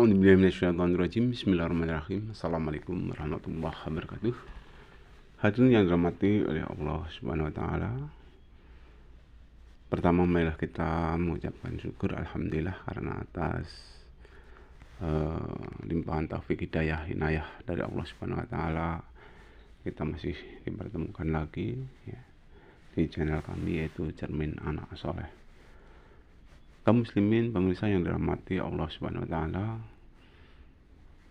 A'udzubillahiminasyaitonirrajim. Bismillahirrahmanirrahim. Assalamualaikum warahmatullahi wabarakatuh. Hadirin yang dirahmati oleh Allah Subhanahu wa taala. Pertama, marilah kita mengucapkan syukur alhamdulillah karena atas limpahan taufik hidayah inayah dari Allah Subhanahu wa taala kita masih dipertemukan lagi ya, di channel kami yaitu Cermin Anak Soleh. Kaum muslimin pemirsa yang dirahmati Allah Subhanahu wa taala,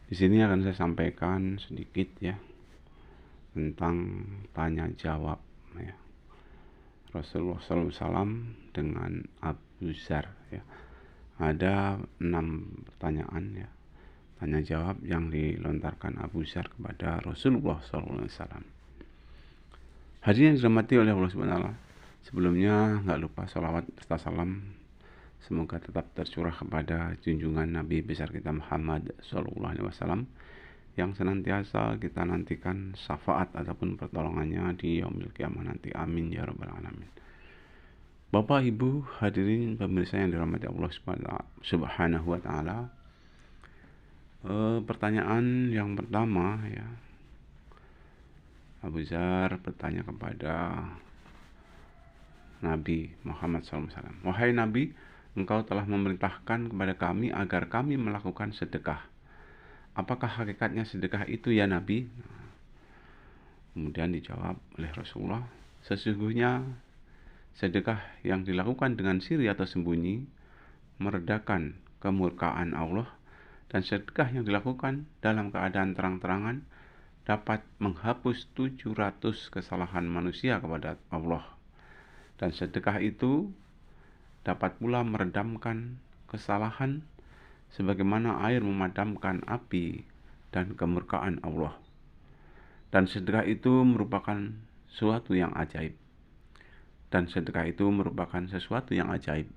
di sini akan saya sampaikan sedikit ya tentang tanya jawab ya Rasulullah SAW dengan Abu Dzar ya. Ada 6 pertanyaan ya, tanya jawab yang dilontarkan Abu Dzar kepada Rasulullah SAW. Hadirin yang dirahmati oleh Allah Subhanahu wa taala, sebelumnya nggak lupa sholawat serta salam semoga tetap tercurah kepada junjungan Nabi besar kita Muhammad SAW yang senantiasa kita nantikan syafaat ataupun pertolongannya di yaumil qiyamah nanti. Amin ya rabbal alamin. Bapak Ibu hadirin pemirsa yang dirahmati Allah Subhanahu wa taala, pertanyaan yang pertama ya, Abu Dzar bertanya kepada Nabi Muhammad SAW, wahai Nabi, Engkau telah memerintahkan kepada kami agar kami melakukan sedekah. Apakah hakikatnya sedekah itu ya Nabi? Kemudian dijawab oleh Rasulullah, sesungguhnya sedekah yang dilakukan dengan siri atau sembunyi meredakan kemurkaan Allah, dan sedekah yang dilakukan dalam keadaan terang-terangan dapat menghapus 700 kesalahan manusia kepada Allah. Dan sedekah itu dapat pula meredamkan kesalahan sebagaimana air memadamkan api dan kemurkaan Allah. Dan sedekah itu merupakan sesuatu yang ajaib. Dan sedekah itu merupakan sesuatu yang ajaib.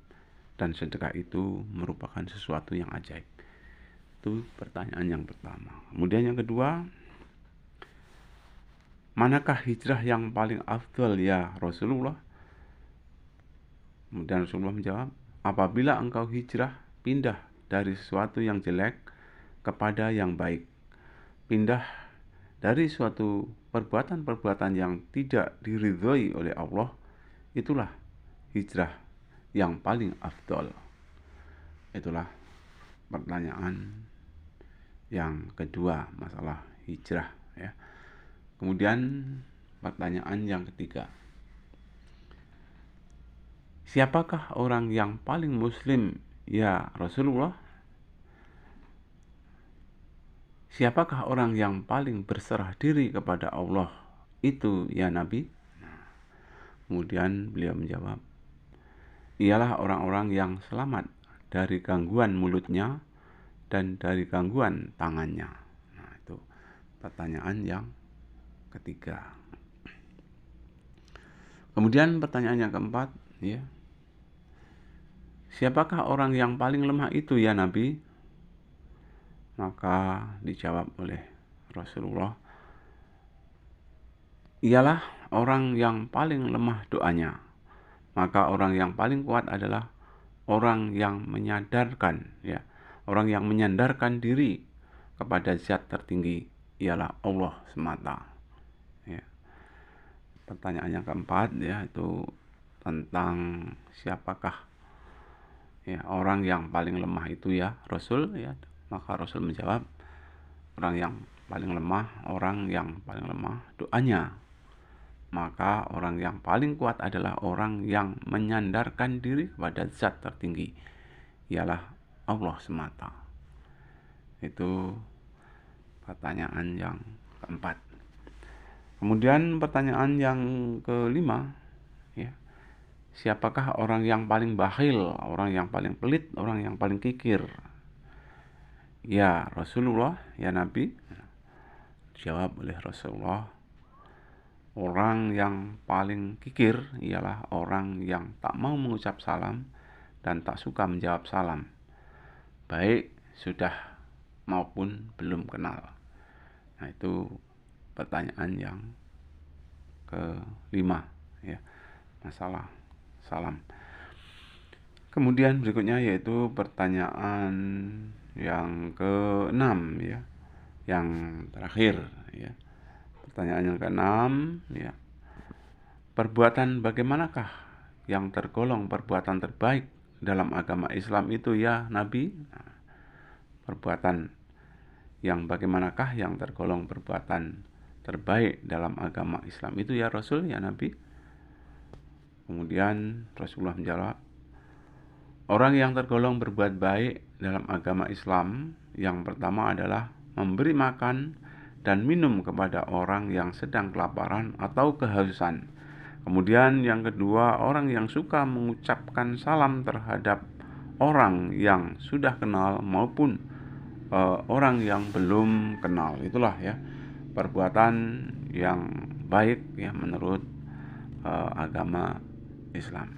Dan sedekah itu merupakan sesuatu yang ajaib. Itu pertanyaan yang pertama. Kemudian yang kedua, manakah hijrah yang paling afdal ya Rasulullah? Kemudian Rasulullah menjawab, apabila engkau hijrah, pindah dari sesuatu yang jelek kepada yang baik. Pindah dari suatu perbuatan-perbuatan yang tidak diridhoi oleh Allah, itulah hijrah yang paling afdal. Itulah pertanyaan yang kedua, masalah hijrah ya. Kemudian pertanyaan yang ketiga, siapakah orang yang paling muslim ya Rasulullah? Siapakah orang yang paling berserah diri kepada Allah itu ya Nabi? Kemudian beliau menjawab, ialah orang-orang yang selamat dari gangguan mulutnya dan dari gangguan tangannya. Nah, itu pertanyaan yang ketiga. Kemudian pertanyaan yang keempat ya, siapakah orang yang paling lemah itu ya Nabi? Maka dijawab oleh Rasulullah, ialah orang yang paling lemah doanya. Maka orang yang paling kuat adalah orang yang menyadarkan ya, orang yang menyandarkan diri kepada zat tertinggi, ialah Allah semata. Ya. Pertanyaan yang keempat ya, itu tentang siapakah ya orang yang paling lemah itu ya Rasul ya. Maka Rasul menjawab, orang yang paling lemah doanya. Maka orang yang paling kuat adalah orang yang menyandarkan diri kepada zat tertinggi, ialah Allah semata. Itu pertanyaan yang keempat. Kemudian pertanyaan yang kelima ya, siapakah orang yang paling bakhil, orang yang paling pelit, orang yang paling kikir ya Rasulullah ya Nabi? Jawab oleh Rasulullah, orang yang paling kikir ialah orang yang tak mau mengucap salam dan tak suka menjawab salam, baik sudah maupun belum kenal. Nah, itu pertanyaan yang kelima ya, masalah salam. Kemudian berikutnya yaitu pertanyaan yang keenam ya, yang terakhir ya. Pertanyaan yang keenam ya. Perbuatan bagaimanakah yang tergolong perbuatan terbaik dalam agama Islam itu ya Nabi? Nah, perbuatan yang bagaimanakah yang tergolong perbuatan terbaik dalam agama Islam itu ya Rasul, ya Nabi? Kemudian Rasulullah menjawab, orang yang tergolong berbuat baik dalam agama Islam yang pertama adalah memberi makan dan minum kepada orang yang sedang kelaparan atau kehausan. Kemudian yang kedua, orang yang suka mengucapkan salam terhadap orang yang sudah kenal maupun orang yang belum kenal. Itulah ya perbuatan yang baik ya menurut agama Islam.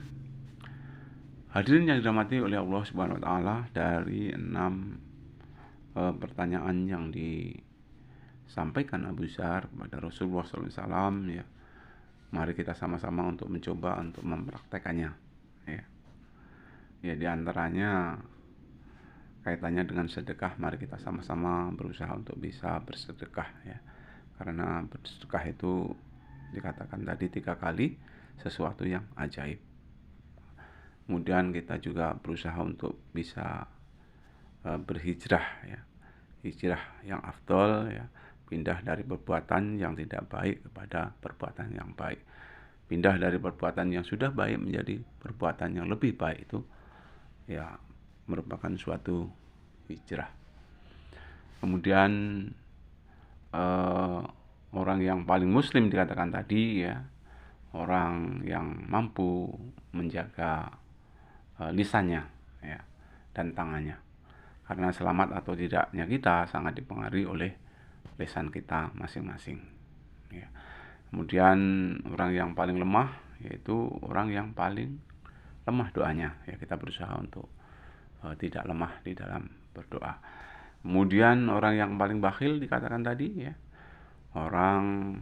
Hadirin yang dirahmati oleh Allah Subhanahu wa taala, dari 6 pertanyaan yang disampaikan Abu Dzar kepada Rasulullah SAW ya, mari kita sama-sama untuk mencoba untuk mempraktekannya ya. Ya, di antaranya kaitannya dengan sedekah, mari kita sama-sama berusaha untuk bisa bersedekah ya. Karena bersedekah itu dikatakan tadi 3 kali sesuatu yang ajaib. Kemudian kita juga berusaha untuk bisa berhijrah ya. Hijrah yang afdol ya, pindah dari perbuatan yang tidak baik kepada perbuatan yang baik. Pindah dari perbuatan yang sudah baik menjadi perbuatan yang lebih baik, itu ya merupakan suatu hijrah. Kemudian orang yang paling muslim dikatakan tadi ya, orang yang mampu menjaga lisannya ya, dan tangannya. Karena selamat atau tidaknya kita sangat dipengaruhi oleh lisan kita masing-masing ya. Kemudian orang yang paling lemah yaitu orang yang paling lemah doanya ya, kita berusaha untuk tidak lemah di dalam berdoa. Kemudian orang yang paling bakhil dikatakan tadi ya, orang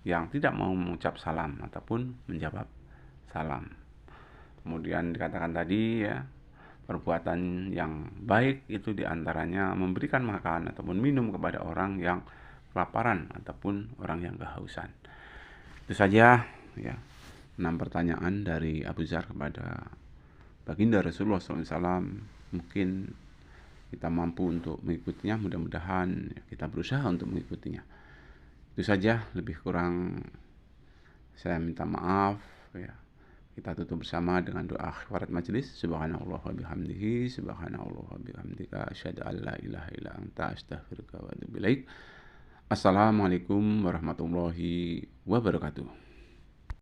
yang tidak mau mengucap salam ataupun menjawab salam. Kemudian dikatakan tadi ya, perbuatan yang baik itu diantaranya memberikan makan ataupun minum kepada orang yang kelaparan ataupun orang yang kehausan. Itu saja ya 6 pertanyaan dari Abu Dzar kepada baginda Rasulullah SAW. Mungkin kita mampu untuk mengikutinya, mudah-mudahan kita berusaha untuk mengikutinya. Itu saja, lebih kurang saya minta maaf ya. Kita tutup bersama dengan doa akhirat majelis. Subhanallah wa bihamdihi, subhanallah wa bihamdika, asyhadu an la ilaha illa anta, astaghfiruka wa atubu ilaik. Assalamualaikum warahmatullahi wabarakatuh.